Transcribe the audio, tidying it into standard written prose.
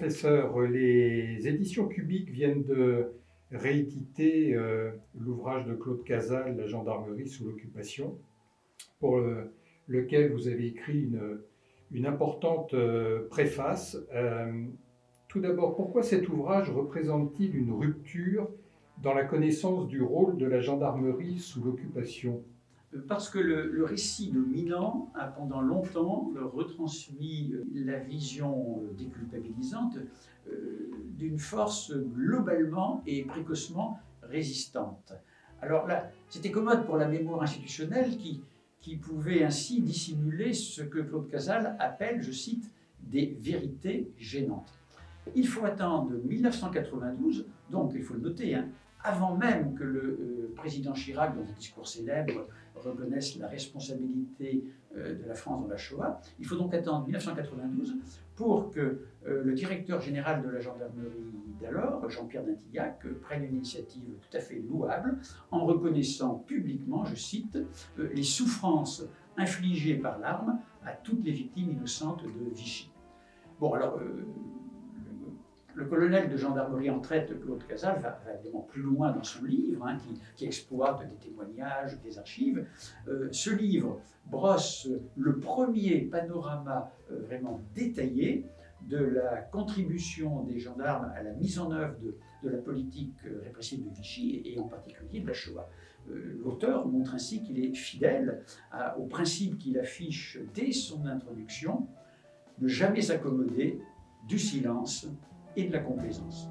professeur, les éditions Cubiques viennent de rééditer l'ouvrage de Claude Cazal, La gendarmerie sous l'occupation, pour lequel vous avez écrit une importante préface. Tout d'abord, pourquoi cet ouvrage représente-t-il une rupture dans la connaissance du rôle de la gendarmerie sous l'occupation ? Parce que le récit de Milan a pendant longtemps retransmis la vision déculpabilisante d'une force globalement et précocement résistante. Alors là, c'était commode pour la mémoire institutionnelle qui pouvait ainsi dissimuler ce que Claude Cazal appelle, je cite, des vérités gênantes. Il faut attendre 1992, donc il faut le noter, avant même que le président Chirac, dans un discours célèbre, reconnaisse la responsabilité de la France dans la Shoah. Il faut donc attendre 1992 pour que le directeur général de la gendarmerie d'alors, Jean-Pierre Dintillac, prenne une initiative tout à fait louable en reconnaissant publiquement, je cite, les souffrances infligées par l'arme à toutes les victimes innocentes de Vichy. Bon, alors, le colonel de gendarmerie en traite, Claude Cazal, va évidemment plus loin dans son livre, qui exploite des témoignages, des archives. Ce livre brosse le premier panorama vraiment détaillé de la contribution des gendarmes à la mise en œuvre de la politique répressive de Vichy et en particulier de la Shoah. L'auteur montre ainsi qu'il est fidèle au principe qu'il affiche dès son introduction, ne jamais s'accommoder du silence et de la complaisance.